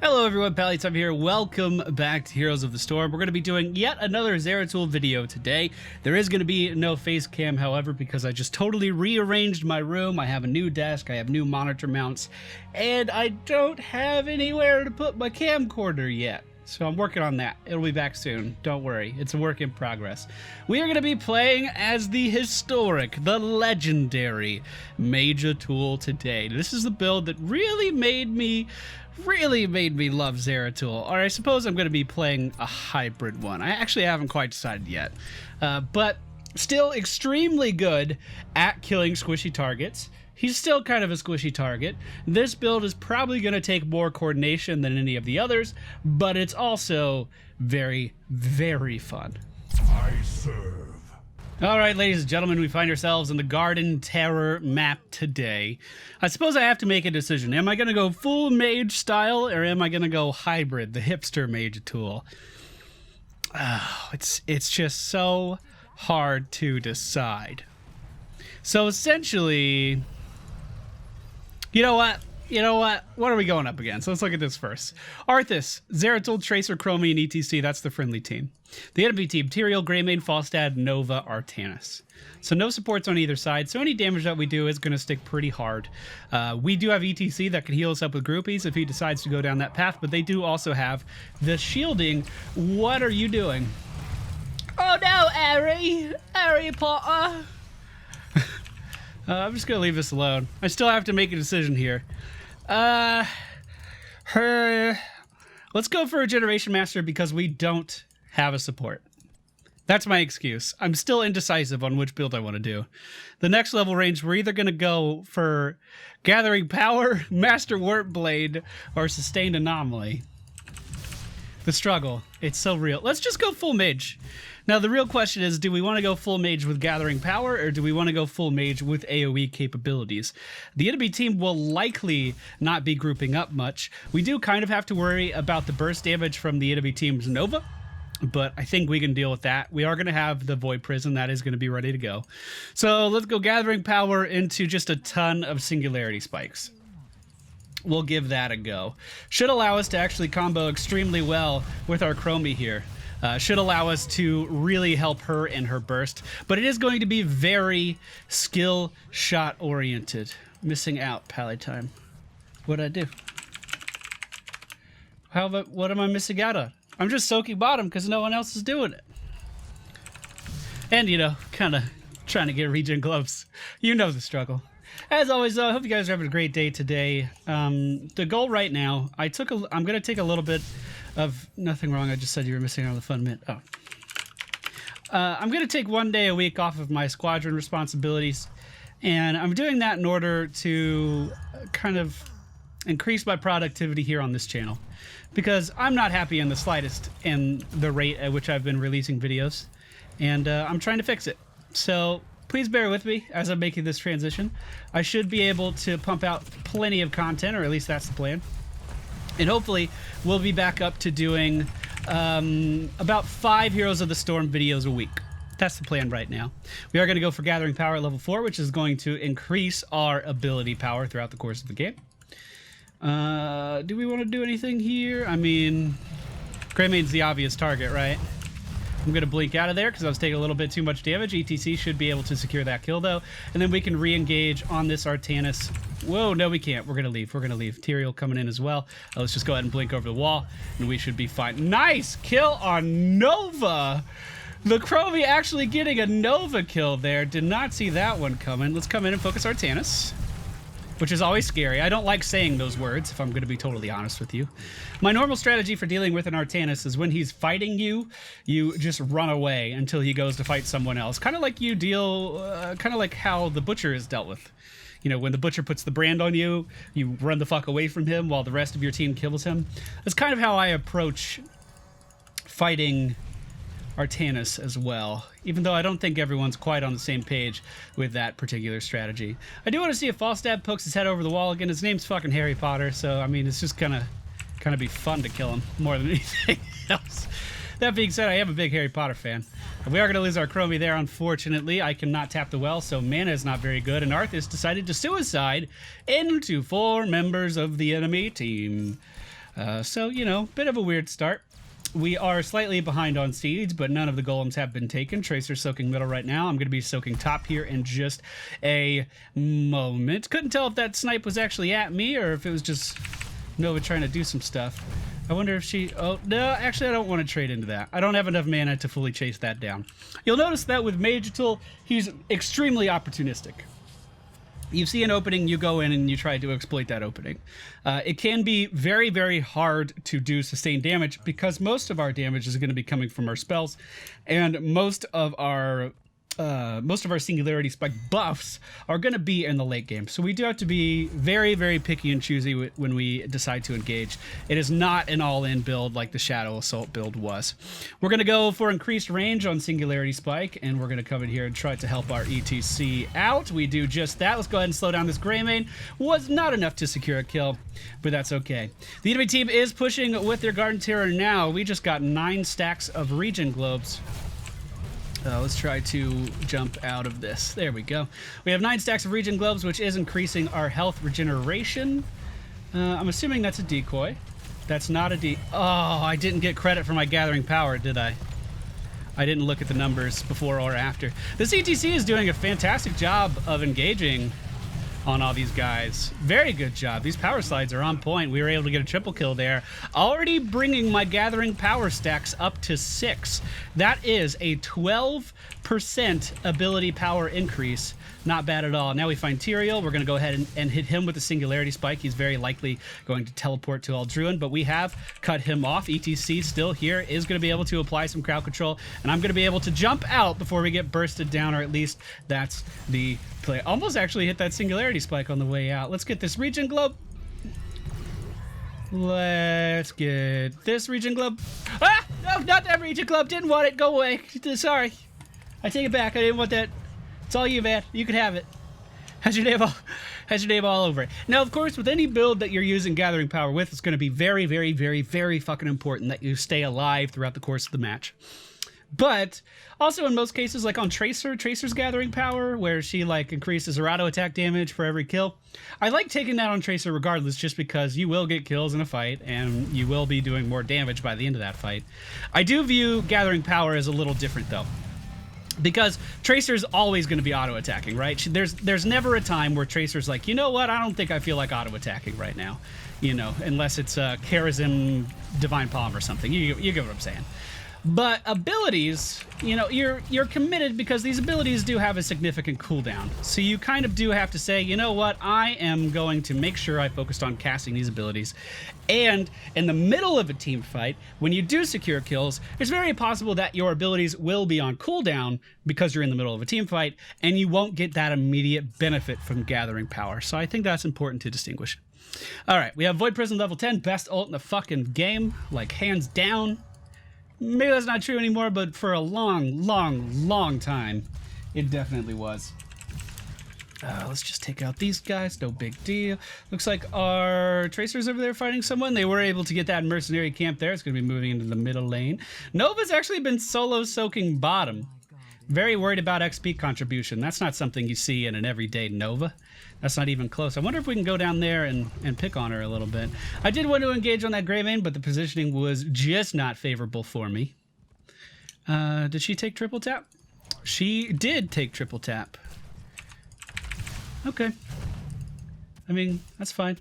Hello everyone, MFPallytime here. Welcome back to Heroes of the Storm. We're going to be doing yet another Zeratul video today. There is going to be no face cam, however, because I just totally rearranged my room. I have a new desk, I have new monitor mounts, and I don't have anywhere to put my camcorder yet. So I'm working on that. It'll be back soon. Don't worry. It's a work in progress. We are going to be playing as the historic, the legendary Mageatul today. This is the build that really made me love Zeratul. Or I suppose I'm going to be playing a hybrid one. I actually haven't quite decided yet. But still extremely good at killing squishy targets. He's still kind of a squishy target. This build is probably going to take more coordination than any of the others, but it's also very, very fun. I serve. All right, ladies and gentlemen, we find ourselves in the Garden Terror map today. I suppose I have to make a decision. Am I going to go full mage style, or am I going to go hybrid, the hipster Mageatul? Oh, it's just so hard to decide. So essentially, you know what? What are we going up against? Let's look at this first. Arthas, Zeratul, Tracer, Chromie, and ETC. That's the friendly team. The enemy team, Tyrael, Greymane, Falstad, Nova, Artanis. So no supports on either side, so any damage that we do is going to stick pretty hard. We do have ETC that can heal us up with groupies if he decides to go down that path, but they do also have the shielding. What are you doing? Oh no, Harry Potter! I'm just going to leave this alone. I still have to make a decision here. Let's go for a Generation Master because we don't have a support. That's my excuse. I'm still indecisive on which build I want to do. The next level range, we're either going to go for Gathering Power, Master Warp Blade, or Sustained Anomaly. The struggle, it's so real. Let's just go full mage. Now the real question is, do we want to go full mage with Gathering Power, or do we want to go full mage with AoE capabilities? The enemy team will likely not be grouping up much. We do kind of have to worry about the burst damage from the enemy team's Nova, but I think we can deal with that. We are going to have the Void Prison. That is going to be ready to go. So let's go Gathering Power into just a ton of Singularity Spikes. We'll give that a go. Should allow us to actually combo extremely well with our Chromie here. Should allow us to really help her in her burst. But it is going to be very skill shot oriented. Missing out, MFPallytime. What'd I do? What am I missing out on? I'm just soaking bottom because no one else is doing it. And, kind of trying to get regen gloves. You know the struggle. As always, I hope you guys are having a great day today. The goal right now, I'm going to take a little bit of nothing wrong. I just said you were missing out on the fun mint. Oh. I'm going to take 1 day a week off of my squadron responsibilities, and I'm doing that in order to kind of increase my productivity here on this channel, because I'm not happy in the slightest in the rate at which I've been releasing videos, and I'm trying to fix it. So please bear with me as I'm making this transition. I should be able to pump out plenty of content, or at least that's the plan. And hopefully we'll be back up to doing about 5 Heroes of the Storm videos a week. That's the plan right now. We are going to go for Gathering Power at level 4, which is going to increase our ability power throughout the course of the game. Do we want to do anything here? I mean, Greymane's the obvious target, right? I'm going to blink out of there because I was taking a little bit too much damage. ETC should be able to secure that kill, though. And then we can re-engage on this Artanis. Whoa, no, we can't. We're going to leave. We're going to leave. Tyrael coming in as well. Let's just go ahead and blink over the wall, and we should be fine. Nice kill on Nova! The Chromie actually getting a Nova kill there. Did not see that one coming. Let's come in and focus Artanis, which is always scary. I don't like saying those words, if I'm going to be totally honest with you. My normal strategy for dealing with an Artanis is when he's fighting you, you just run away until he goes to fight someone else. Kind of like you deal, kind of like how the Butcher is dealt with. When the Butcher puts the brand on you, you run the fuck away from him while the rest of your team kills him. That's kind of how I approach fighting Artanis as well, even though I don't think everyone's quite on the same page with that particular strategy. I do want to see if Falstad pokes his head over the wall again. His name's fucking Harry Potter, so I mean, it's just gonna kind of be fun to kill him more than anything else. That being said, I am a big Harry Potter fan. We are going to lose our Chromie there, unfortunately. I cannot tap the well, so mana is not very good, and Arthas decided to suicide into 4 members of the enemy team. So, you know, bit of a weird start. We are slightly behind on seeds, but none of the golems have been taken. Tracer's soaking middle right now. I'm going to be soaking top here in just a moment. Couldn't tell if that snipe was actually at me or if it was just Nova trying to do some stuff. I wonder if she... Oh, no, actually, I don't want to trade into that. I don't have enough mana to fully chase that down. You'll notice that with Mageatul, he's extremely opportunistic. You see an opening, you go in and you try to exploit that opening. It can be very, very hard to do sustained damage because most of our damage is going to be coming from our spells, and most of our singularity spike buffs are going to be in the late game. So we do have to be very, very picky and choosy when we decide to engage. It is not an all-in build like the Shadow Assault build was. We're going to go for increased range on singularity spike, and we're going to come in here and try to help our ETC out. We do just that. Let's go ahead and slow down this Greymane. Was not enough to secure a kill, but that's okay. The enemy team is pushing with their Garden Terror now. We just got 9 stacks of Regen Globes. Let's try to jump out of this. There we go. We have 9 stacks of Regen Globes, which is increasing our health regeneration. I'm assuming that's a decoy. That's not a Oh, I didn't get credit for my gathering power, did I? I didn't look at the numbers before or after. The CTC is doing a fantastic job of engaging on all these guys. Very good job. These power slides are on point. We were able to get a triple kill there. Already bringing my gathering power stacks up to 6. That is a 12% ability power increase. Not bad at all. Now we find Tyrael. We're going to go ahead and hit him with a singularity spike. He's very likely going to teleport to Aldruin, but we have cut him off. ETC still here is going to be able to apply some crowd control, and I'm going to be able to jump out before we get bursted down, or at least that's the play. Almost actually hit that singularity spike on the way out. Let's get this Regen Globe. Let's get this Regen Globe. Ah! No, not that Regen Globe. Didn't want it. Go away. Sorry. I take it back. I didn't want that. It's all you, man. You can have it. Has your name all over it. Now, of course, with any build that you're using Gathering Power with, it's going to be very, very, very, very fucking important that you stay alive throughout the course of the match. But also in most cases, like on Tracer's Gathering Power, where she like increases her auto attack damage for every kill, I like taking that on Tracer regardless, just because you will get kills in a fight and you will be doing more damage by the end of that fight. I do view Gathering Power as a little different though, because Tracer's always going to be auto-attacking, right? There's never a time where Tracer's like, you know what, I don't think I feel like auto-attacking right now. You know, unless it's Charism, Divine Palm or something. You get what I'm saying. But abilities, you know, you're committed because these abilities do have a significant cooldown. So you kind of do have to say, you know what, I am going to make sure I focused on casting these abilities. And in the middle of a team fight, when you do secure kills, it's very possible that your abilities will be on cooldown because you're in the middle of a team fight, and you won't get that immediate benefit from Gathering Power. So I think that's important to distinguish. All right, we have Void Prism level 10, best ult in the fucking game, like hands down. Maybe that's not true anymore, but for a long, long, long time, it definitely was. Let's just take out these guys, no big deal. Looks like our Tracer's over there fighting someone. They were able to get that mercenary camp there. It's going to be moving into the middle lane. Nova's actually been solo soaking bottom. Very worried about XP contribution. That's not something you see in an everyday Nova. That's not even close. I wonder if we can go down there and pick on her a little bit. I did want to engage on that Greymane, but the positioning was just not favorable for me. Did she take triple tap? She did take triple tap. Okay. I mean, that's fine.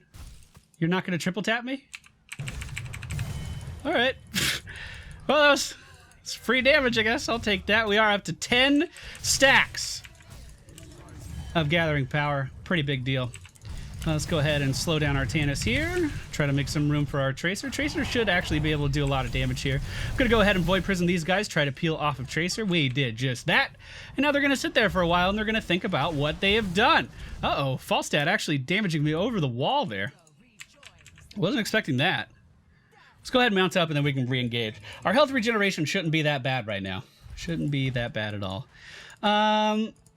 You're not going to triple tap me? All right. Well, it's free damage, I guess. I'll take that. We are up to 10 stacks of Gathering Power. Pretty big deal. Let's go ahead and slow down our Tannis here. Try to make some room for our Tracer. Tracer should actually be able to do a lot of damage here. I'm going to go ahead and Void Prison these guys, try to peel off of Tracer. We did just that. And now they're going to sit there for a while, and they're going to think about what they have done. Uh-oh, Falstad actually damaging me over the wall there. Wasn't expecting that. Let's go ahead and mount up, and then we can re-engage. Our health regeneration shouldn't be that bad right now. Shouldn't be that bad at all.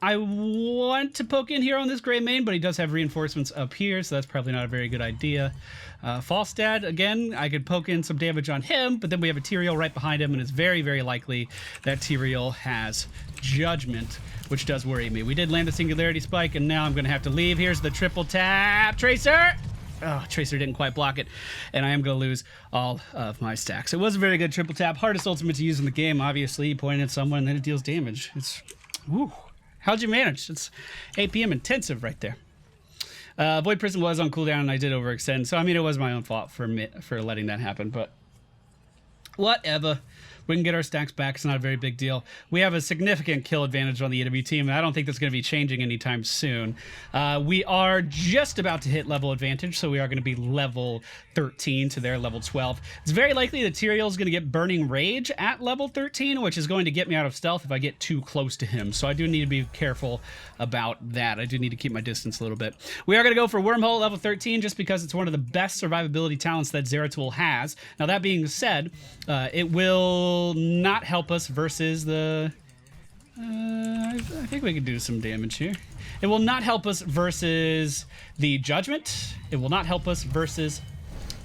I want to poke in here on this Greymane, but he does have reinforcements up here, so that's probably not a very good idea. Falstad, again, I could poke in some damage on him, but then we have a Tyrael right behind him, and it's very, very likely that Tyrael has Judgment, which does worry me. We did land a Singularity Spike, and now I'm going to have to leave. Here's the triple tap. Tracer! Oh, Tracer didn't quite block it, and I am going to lose all of my stacks. It was a very good triple tap. Hardest ultimate to use in the game, obviously. You point at someone, and then it deals damage. It's... Woo. How'd you manage? It's 8 p.m. intensive right there. Void Prison was on cooldown, and I did overextend. So, I mean, it was my own fault for letting that happen, but whatever. We can get our stacks back. It's not a very big deal. We have a significant kill advantage on the enemy team, and I don't think that's going to be changing anytime soon. We are just about to hit level advantage, so we are going to be level 13 to their level 12. It's very likely that Tyrael is going to get Burning Rage at level 13, which is going to get me out of stealth if I get too close to him. So I do need to be careful about that. I do need to keep my distance a little bit. We are going to go for Wormhole level 13 just because it's one of the best survivability talents that Zeratul has. Now, that being said, it will not help us versus the... I think we can do some damage here. It will not help us versus the Judgment. It will not help us versus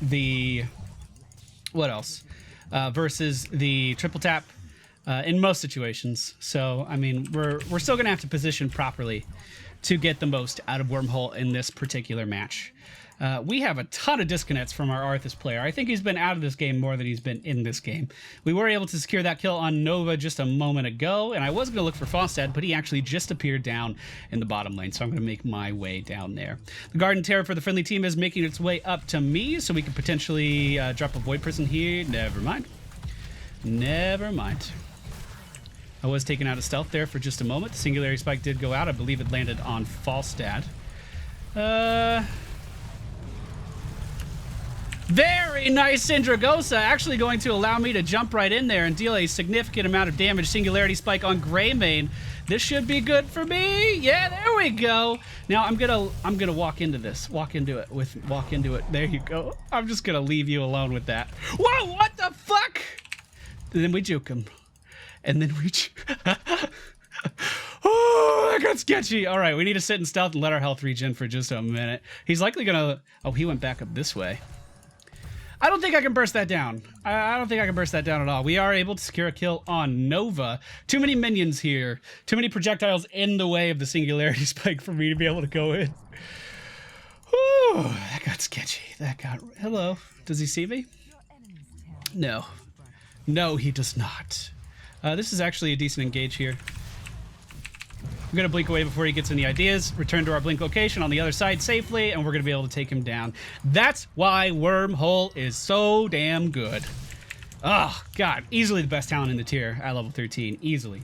the... What else? Versus the triple tap in most situations. So, I mean, we're still going to have to position properly to get the most out of Wormhole in this particular match. We have a ton of disconnects from our Arthas player. I think he's been out of this game more than he's been in this game. We were able to secure that kill on Nova just a moment ago, and I was going to look for Falstad, but he actually just appeared down in the bottom lane, so I'm going to make my way down there. The Garden Terror for the friendly team is making its way up to me, so we could potentially drop a Void Prison here. Never mind. Never mind. I was taken out of stealth there for just a moment. The Singularity Spike did go out. I believe it landed on Falstad. Very nice Syndragosa, actually going to allow me to jump right in there and deal a significant amount of damage. Singularity Spike on Greymane. This should be good for me. Yeah, there we go. Now I'm gonna walk into this. Walk into it. There you go. I'm just gonna leave you alone with that. Whoa, what the fuck? And then we juke him. And then we oh, that got sketchy. All right, we need to sit in stealth and let our health regen for just a minute. He's likely gonna... Oh, he went back up this way. I don't think I can burst that down. I don't think I can burst that down at all. We are able to secure a kill on Nova. Too many minions here. Too many projectiles in the way of the Singularity Spike for me to be able to go in. Whew, that got sketchy. That got... Hello. Does he see me? No. No, he does not. This is actually a decent engage here. We're going to blink away before he gets any ideas, return to our blink location on the other side safely, and we're going to be able to take him down. That's why Wormhole is so damn good. Oh, God. Easily the best talent in the tier at level 13. Easily.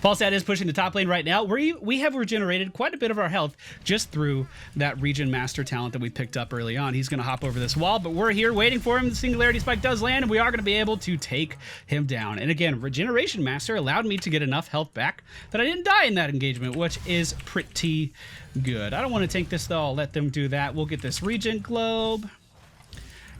Falstad is pushing the top lane right now. We have regenerated quite a bit of our health just through that Regen Master talent that we picked up early on. He's going to hop over this wall, but we're here waiting for him. The Singularity Spike does land, and we are going to be able to take him down. And again, Regeneration Master allowed me to get enough health back that I didn't die in that engagement, which is pretty good. I don't want to tank this, though. I'll let them do that. We'll get this Regen Globe.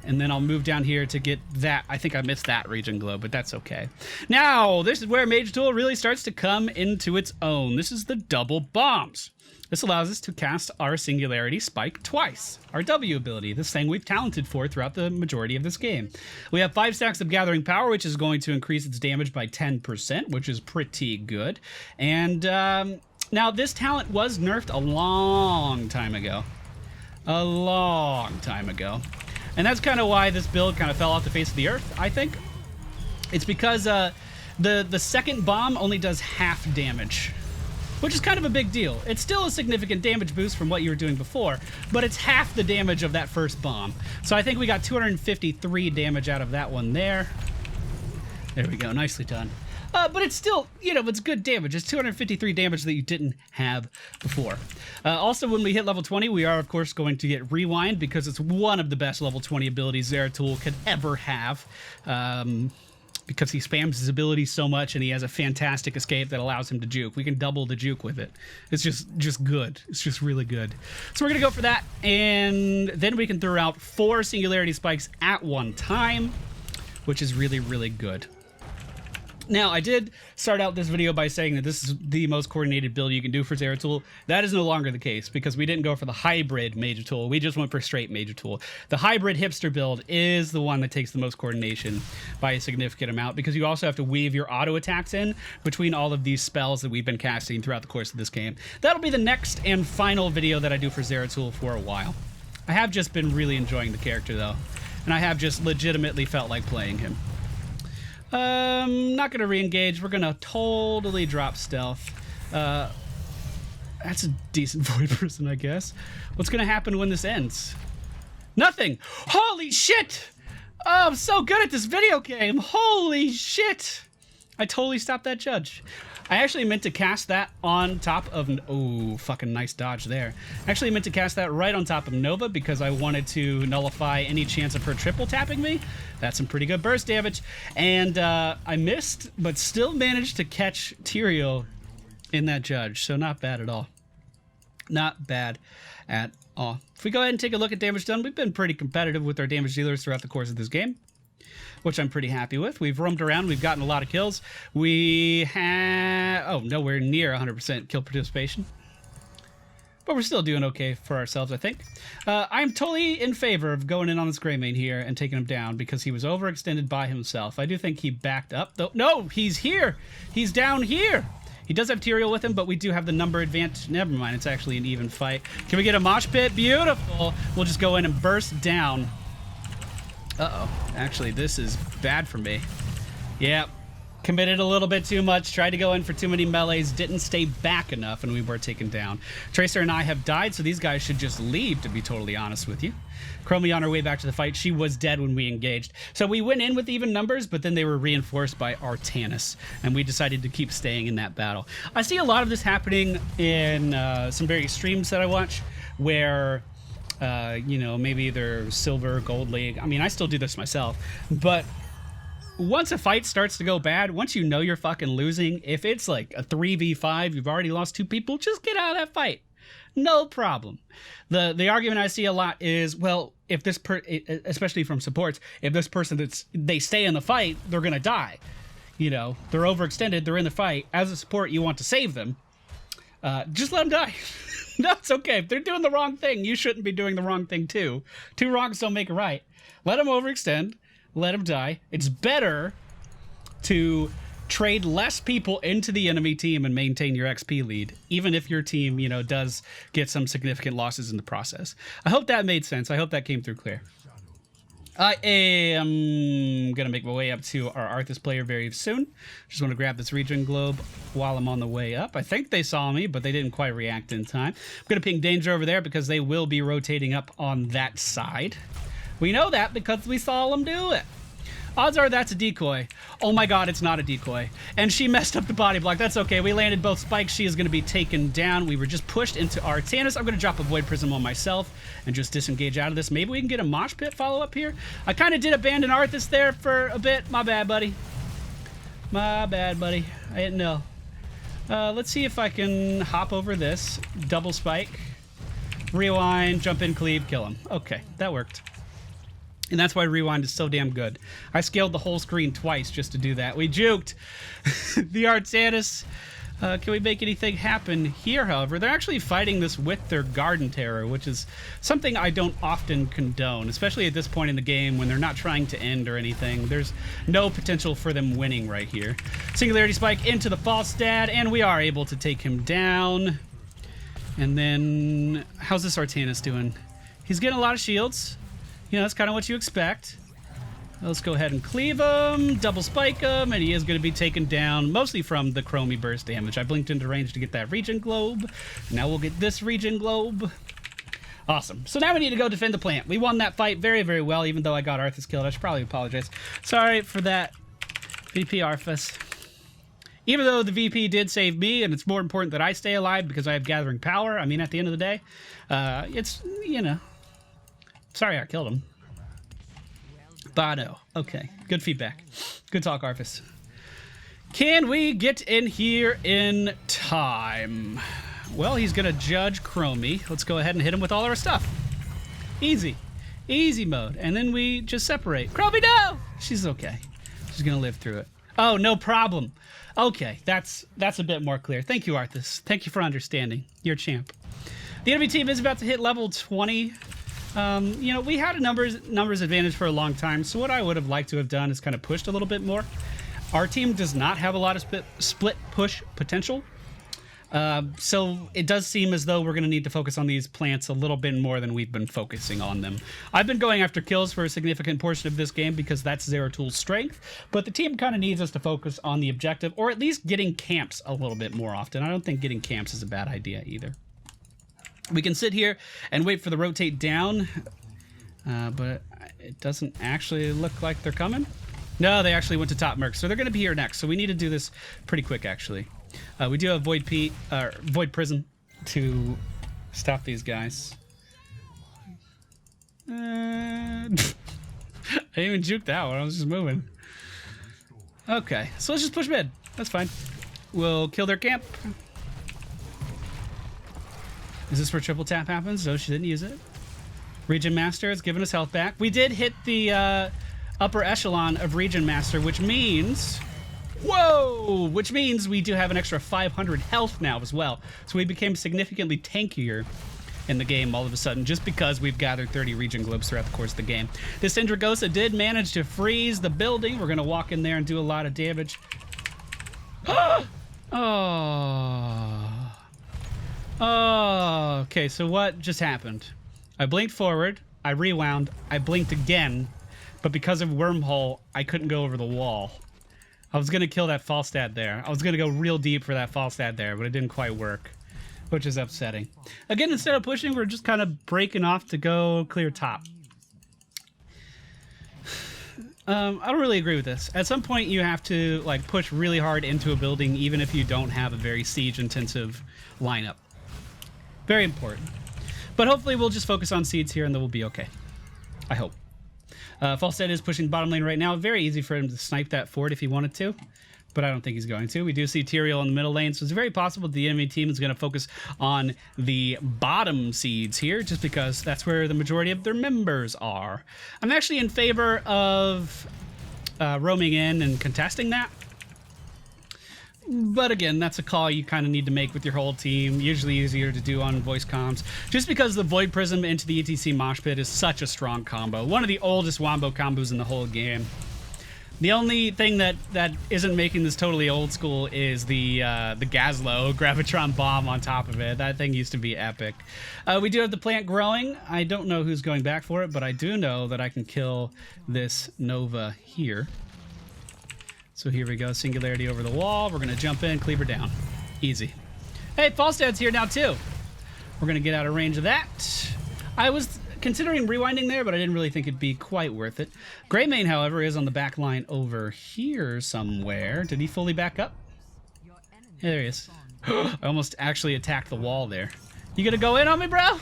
And then I'll move down here to get that. I think I missed that Regen Globe, but that's okay. Now, this is where Mageatul really starts to come into its own. This is the double bombs. This allows us to cast our Singularity Spike twice. Our W ability, this thing we've talented for throughout the majority of this game. We have 5 stacks of Gathering Power, which is going to increase its damage by 10%, which is pretty good. And now, this talent was nerfed a long time ago. A long time ago. And that's kind of why this build kind of fell off the face of the earth, I think. It's because the second bomb only does half damage, which is kind of a big deal. It's still a significant damage boost from what you were doing before, but it's half the damage of that first bomb. So I think we got 253 damage out of that one there. There we go, nicely done. But it's still, you know, it's good damage. It's 253 damage that you didn't have before. Also, when we hit level 20, we are, of course, going to get Rewind because it's one of the best level 20 abilities Zeratul could ever have. Because he spams his ability so much and he has a fantastic escape that allows him to juke. We can double the juke with it. It's just good. It's just really good. So we're going to go for that, and then we can throw out 4 Singularity Spikes at one time, which is really, really good. Now, I did start out this video by saying that this is the most coordinated build you can do for Zeratul. That is no longer the case because we didn't go for the hybrid Mageatul. We just went for straight Mageatul. The hybrid hipster build is the one that takes the most coordination by a significant amount because you also have to weave your auto attacks in between all of these spells that we've been casting throughout the course of this game. That'll be the next and final video that I do for Zeratul for a while. I have just been really enjoying the character, though. And I have just legitimately felt like playing him. Not going to re-engage. We're going to totally drop stealth. That's a decent void person, I guess. What's going to happen when this ends? Nothing! Holy shit! Oh, I'm so good at this video game! Holy shit! I totally stopped that judge. I actually meant to cast that on top of... Oh, fucking nice dodge there. I actually meant to cast that right on top of Nova because I wanted to nullify any chance of her triple tapping me. That's some pretty good burst damage. And I missed, but still managed to catch Tyrael in that judge. So not bad at all. Not bad at all. If we go ahead and take a look at damage done, we've been pretty competitive with our damage dealers throughout the course of this game, which I'm pretty happy with. We've roamed around. We've gotten a lot of kills. We have... Oh, nowhere near 100% kill participation. But we're still doing okay for ourselves, I think. I'm totally in favor of going in on this Greymane here and taking him down because he was overextended by himself. I do think he backed up, though. No, he's here. He's down here. He does have Tyrael with him, but we do have the number advantage. Never mind, it's actually an even fight. Can we get a mosh pit? Beautiful. We'll just go in and burst down. Uh-oh. Actually, this is bad for me. Yep. Committed a little bit too much. Tried to go in for too many melees. Didn't stay back enough, and we were taken down. Tracer and I have died, so these guys should just leave, to be totally honest with you. Chromie on her way back to the fight. She was dead when we engaged. So we went in with even numbers, but then they were reinforced by Artanis, and we decided to keep staying in that battle. I see a lot of this happening in some various streams that I watch, where... you know, maybe they're silver, gold league. I mean, I still do this myself, but once a fight starts to go bad, once you know you're fucking losing, if it's like a 3v5, you've already lost 2 people, just get out of that fight. No problem. The argument I see a lot is, well, if this especially from supports, if this person they stay in the fight, they're gonna die. You know, they're overextended, they're in the fight. As a support, you want to save them. Just let them die. No, it's okay. If they're doing the wrong thing, you shouldn't be doing the wrong thing too. 2 wrongs don't make a right. Let them overextend. Let them die. It's better to trade less people into the enemy team and maintain your XP lead, even if your team, you know, does get some significant losses in the process. I hope that made sense. I hope that came through clear. I am going to make my way up to our Arthas player very soon. Just want to grab this regen globe while I'm on the way up. I think they saw me, but they didn't quite react in time. I'm going to ping danger over there because they will be rotating up on that side. We know that because we saw them do it. Odds are that's a decoy. Oh my god, it's not a decoy. And she messed up the body block. That's okay. We landed both spikes. She is going to be taken down. We were just pushed into Artanis. I'm going to drop a Void Prism on myself and just disengage out of this. Maybe we can get a Mosh Pit follow-up here. I kind of did abandon Arthas there for a bit. My bad, buddy. My bad, buddy. I didn't know. Let's see if I can hop over this. Double spike. Rewind, jump in, cleave, kill him. Okay, that worked. And that's why Rewind is so damn good. I scaled the whole screen twice just to do that. We juked the Artanis. Can we make anything happen here, however? They're actually fighting this with their Garden Terror, which is something I don't often condone, especially at this point in the game when they're not trying to end or anything. There's no potential for them winning right here. Singularity Spike into the Falstad, and we are able to take him down. And then, how's this Artanis doing? He's getting a lot of shields. You know, that's kind of what you expect. Let's go ahead and cleave him, double spike him, and he is going to be taken down, mostly from the Chromie burst damage. I blinked into range to get that regen globe. Now we'll get this regen globe. Awesome. So now we need to go defend the plant. We won that fight very, very well, even though I got Arthas killed. I should probably apologize. Sorry for that, VP Arthas. Even though the VP did save me, and it's more important that I stay alive because I have gathering power. I mean, at the end of the day, it's, you know... Sorry I killed him. Bado. Okay. Good feedback. Good talk, Arthas. Can we get in here in time? Well, he's going to judge Chromie. Let's go ahead and hit him with all our stuff. Easy. Easy mode. And then we just separate. Chromie, no! She's okay. She's going to live through it. Oh, no problem. Okay. That's a bit more clear. Thank you, Arthas. Thank you for understanding. You're a champ. The enemy team is about to hit level 20. You know, we had a numbers advantage for a long time, so what I would have liked to have done is kind of pushed a little bit more. Our team does not have a lot of split push potential. So it does seem as though we're going to need to focus on these plants a little bit more than we've been focusing on them. I've been going after kills for a significant portion of this game because that's Zeratul's strength, but the team kind of needs us to focus on the objective, or at least getting camps a little bit more often. I don't think getting camps is a bad idea either. We can sit here and wait for the rotate down, but it doesn't actually look like they're coming. No, they actually went to top merc, so they're going to be here next, so we need to do this pretty quick, actually. We do have Void Prison to stop these guys. I didn't even juke that one. I was just moving. Okay, so let's just push mid. That's fine. We'll kill their camp. Is this where triple tap happens? No, she didn't use it. Region Master has given us health back. We did hit the upper echelon of Region Master, which means... Whoa! Which means we do have an extra 500 health now as well. So we became significantly tankier in the game all of a sudden, just because we've gathered 30 region globes throughout the course of the game. This Indragosa did manage to freeze the building. We're going to walk in there and do a lot of damage. Oh, okay, so what just happened? I blinked forward, I rewound, I blinked again, but because of Wormhole, I couldn't go over the wall. I was going to kill that Falstad there. I was going to go real deep for that Falstad there, but it didn't quite work, which is upsetting. Again, instead of pushing, we're just kind of breaking off to go clear top. I don't really agree with this. At some point, you have to like push really hard into a building, even if you don't have a very siege-intensive lineup. Very important. But hopefully we'll just focus on seeds here and then we'll be okay. I hope. Falstad is pushing bottom lane right now. Very easy for him to snipe that forward if he wanted to, but I don't think he's going to. We do see Tyrael in the middle lane, so it's very possible the enemy team is going to focus on the bottom seeds here, just because that's where the majority of their members are. I'm actually in favor of roaming in and contesting that. But again, that's a call you kind of need to make with your whole team. Usually easier to do on voice comms. Just because the Void Prism into the ETC Mosh Pit is such a strong combo. One of the oldest wombo combos in the whole game. The only thing that isn't making this totally old school is the Gazlo Gravitron Bomb on top of it. That thing used to be epic. We do have the plant growing. I don't know who's going back for it, but I do know that I can kill this Nova here. So here we go, Singularity over the wall. We're gonna jump in, cleaver down. Easy. Hey, Falstad's here now too. We're gonna get out of range of that. I was considering rewinding there, but I didn't really think it'd be quite worth it. Greymane, however, is on the back line over here somewhere. Did he fully back up? Yeah, there he is. I almost actually attacked the wall there. You gonna go in on me, bro?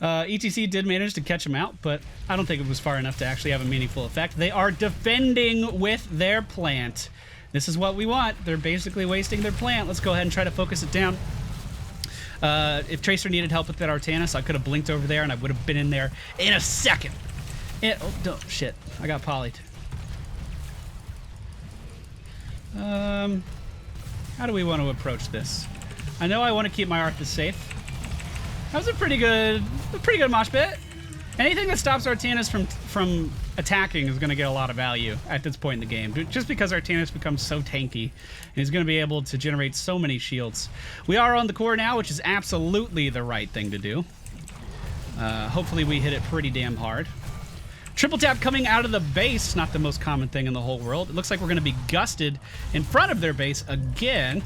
ETC did manage to catch him out, but I don't think it was far enough to actually have a meaningful effect. They are defending with their plant. This is what we want. They're basically wasting their plant. Let's go ahead and try to focus it down. If Tracer needed help with that Artanis, I could have blinked over there and I would have been in there in a second. Oh, shit. I got polyed. How do we want to approach this? I know I want to keep my Arthas safe. That was a pretty good mosh pit. Anything that stops Artanis from attacking is going to get a lot of value at this point in the game, just because Artanis becomes so tanky and he's going to be able to generate so many shields. We are on the core now, which is absolutely the right thing to do. Hopefully we hit it pretty damn hard. Triple tap coming out of the base, not the most common thing in the whole world. It looks like we're going to be gusted in front of their base again.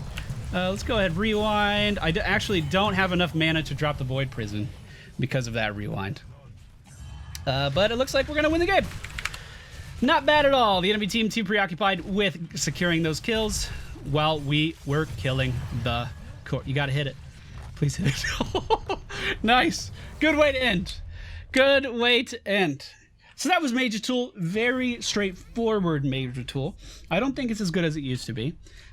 Let's go ahead, rewind. I actually don't have enough mana to drop the Void Prison because of that rewind. But it looks like we're going to win the game. Not bad at all. The enemy team too preoccupied with securing those kills while we were killing the core. You got to hit it. Please hit it. Nice. Good way to end. Good way to end. So that was Mageatul. Very straightforward Mageatul. I don't think it's as good as it used to be.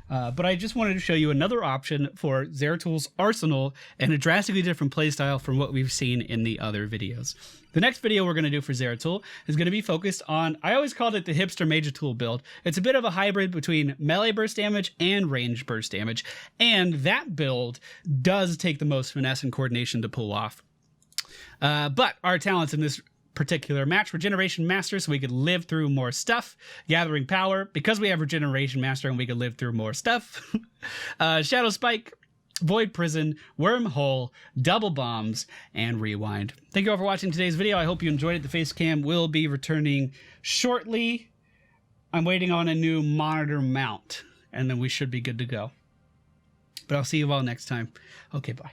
But I just wanted to show you another option for Zeratul's arsenal and a drastically different playstyle from what we've seen in the other videos. The next video we're going to do for Zeratul is going to be focused on, I always called it the hipster Mageatul build. It's a bit of a hybrid between melee burst damage and range burst damage, and that build does take the most finesse and coordination to pull off. But our talents in this particular match. Regeneration Master, so we could live through more stuff. Gathering Power, because we have Regeneration Master and we could live through more stuff. Shadow Spike, Void Prison, Wormhole, Double Bombs, and Rewind. Thank you all for watching today's video. I hope you enjoyed it. The face cam will be returning shortly. I'm waiting on a new monitor mount, and then we should be good to go. But I'll see you all next time. Okay, bye.